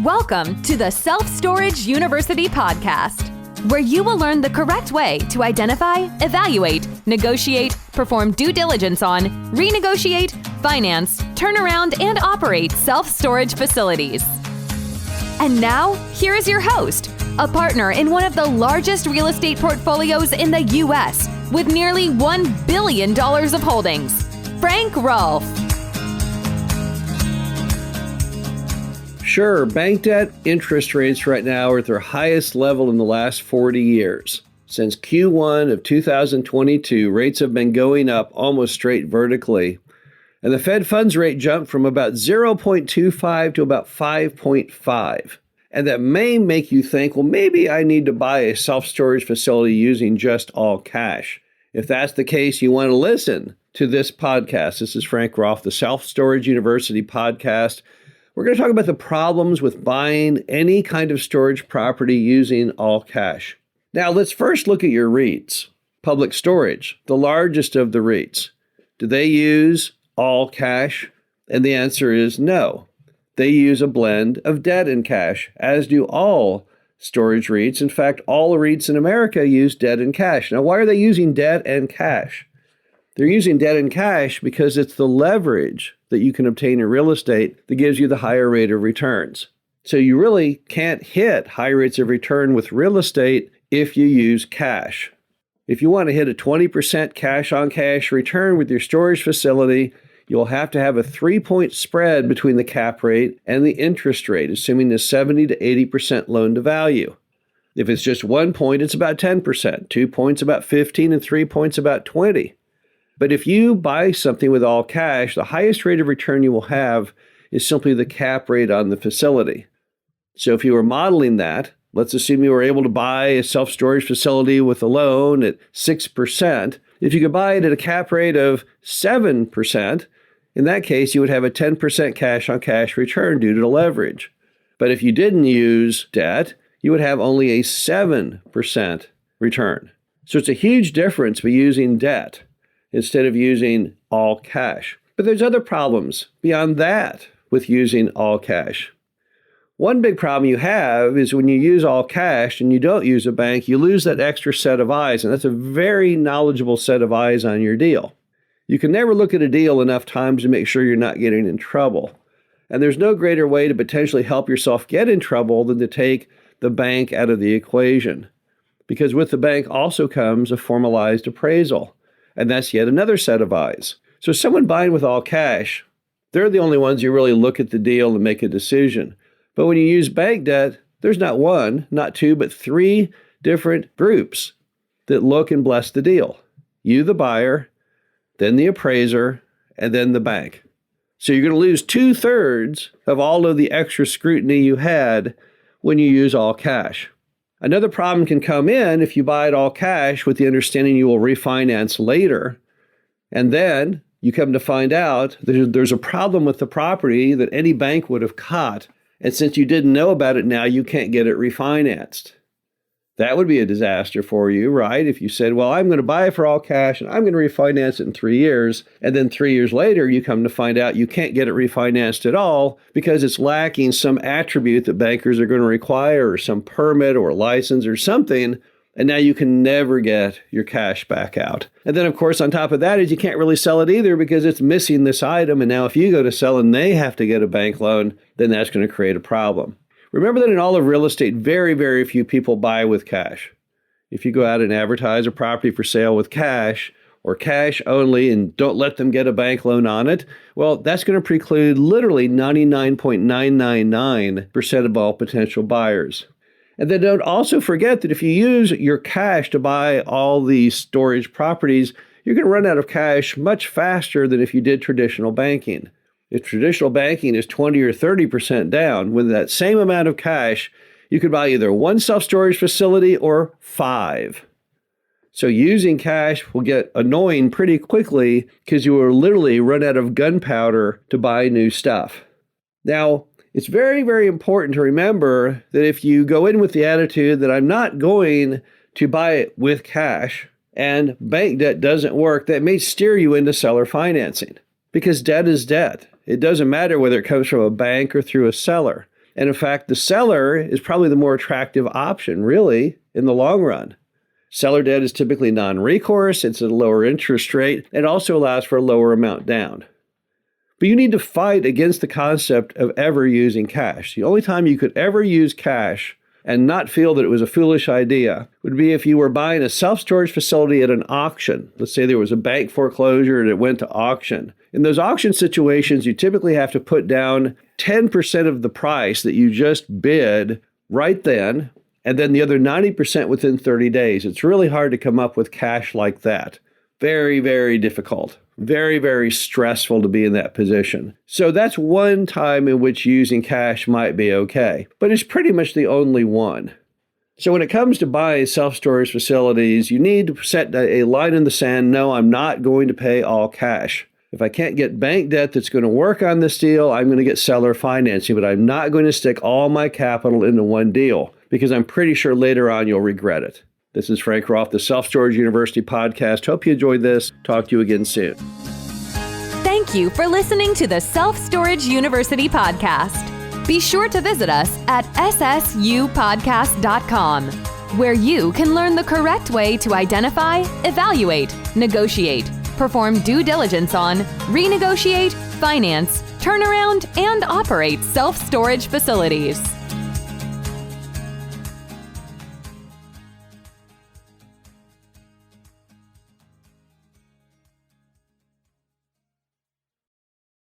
Welcome to the Self Storage University podcast, where you will learn the correct way to identify, evaluate, negotiate, perform due diligence on, renegotiate, finance, turn around, and operate self-storage facilities. And now, here is your host, a partner in one of the largest real estate portfolios in the U.S. with nearly $1 billion of holdings, Frank Rolfe. Sure, bank debt interest rates right now are at their highest level in the last 40 years. Since Q1 of 2022, rates have been going up almost straight vertically. And the Fed funds rate jumped from about 0.25 to about 5.5. And that may make you think, well, maybe I need to buy a self-storage facility using just all cash. If that's the case, you want to listen to this podcast. This is Frank Rolfe, the Self Storage University podcast. We're going to talk about the problems with buying any kind of storage property using all cash. Now, let's first look at your REITs. Public Storage, the largest of the REITs. Do they use all cash? And the answer is no. They use a blend of debt and cash, as do all storage REITs. In fact, all REITs in America use debt and cash. Now, why are they using debt and cash? They're using debt and cash because it's the leverage that you can obtain in real estate that gives you the higher rate of returns. So you really can't hit high rates of return with real estate if you use cash. If you want to hit a 20% cash on cash return with your storage facility, you'll have to have a 3-point spread between the cap rate and the interest rate, assuming a 70 to 80% loan to value. If it's just 1 point, it's about 10%, 2 points about 15, and 3 points about 20. But if you buy something with all cash, the highest rate of return you will have is simply the cap rate on the facility. So if you were modeling that, let's assume you were able to buy a self-storage facility with a loan at 6%. If you could buy it at a cap rate of 7%, in that case, you would have a 10% cash on cash return due to the leverage. But if you didn't use debt, you would have only a 7% return. So it's a huge difference by using debt instead of using all cash. But there's other problems beyond that with using all cash. One big problem you have is when you use all cash and you don't use a bank, you lose that extra set of eyes, and that's a very knowledgeable set of eyes on your deal. You can never look at a deal enough times to make sure you're not getting in trouble. And there's no greater way to potentially help yourself get in trouble than to take the bank out of the equation. Because with the bank also comes a formalized appraisal. And that's yet another set of eyes. So someone buying with all cash, they're the only ones who really look at the deal and make a decision. But when you use bank debt, there's not one, not two, but three different groups that look and bless the deal. You, the buyer, then the appraiser, and then the bank. So you're going to lose 2/3 of all of the extra scrutiny you had when you use all cash. Another problem can come in if you buy it all cash with the understanding you will refinance later, and then you come to find out that there's a problem with the property that any bank would have caught, and since you didn't know about it now, you can't get it refinanced. That would be a disaster for you, right? If you said, well, I'm going to buy it for all cash and I'm going to refinance it in 3 years, and then 3 years later, you come to find out you can't get it refinanced at all because it's lacking some attribute that bankers are going to require, or some permit or license or something, and now you can never get your cash back out. And then, of course, on top of that is you can't really sell it either because it's missing this item, and now if you go to sell and they have to get a bank loan, then that's going to create a problem. Remember that in all of real estate, very, very few people buy with cash. If you go out and advertise a property for sale with cash or cash only and don't let them get a bank loan on it, well, that's going to preclude literally 99.999% of all potential buyers. And then don't also forget that if you use your cash to buy all these storage properties, you're going to run out of cash much faster than if you did traditional banking. If traditional banking is 20 or 30% down, with that same amount of cash, you could buy either one self-storage facility or 5. So using cash will get annoying pretty quickly because you will literally run out of gunpowder to buy new stuff. Now, it's very, very important to remember that if you go in with the attitude that I'm not going to buy it with cash and bank debt doesn't work, that may steer you into seller financing because debt is debt. It doesn't matter whether it comes from a bank or through a seller. And in fact, the seller is probably the more attractive option, really, in the long run. Seller debt is typically non-recourse, it's at a lower interest rate, it also allows for a lower amount down. But you need to fight against the concept of ever using cash. The only time you could ever use cash and not feel that it was a foolish idea would be if you were buying a self-storage facility at an auction. Let's say there was a bank foreclosure and it went to auction. In those auction situations, you typically have to put down 10% of the price that you just bid right then, and then the other 90% within 30 days. It's really hard to come up with cash like that. Very, very difficult. Very, very stressful to be in that position. So that's one time in which using cash might be okay, but it's pretty much the only one. So when it comes to buying self-storage facilities, you need to set a line in the sand. No, I'm not going to pay all cash. If I can't get bank debt that's going to work on this deal, I'm going to get seller financing, but I'm not going to stick all my capital into one deal because I'm pretty sure later on you'll regret it. This is Frank Rolfe, the Self-Storage University podcast. Hope you enjoyed this. Talk to you again soon. Thank you for listening to the Self-Storage University podcast. Be sure to visit us at ssupodcast.com, where you can learn the correct way to identify, evaluate, negotiate, perform due diligence on, renegotiate, finance, turnaround, and operate self-storage facilities.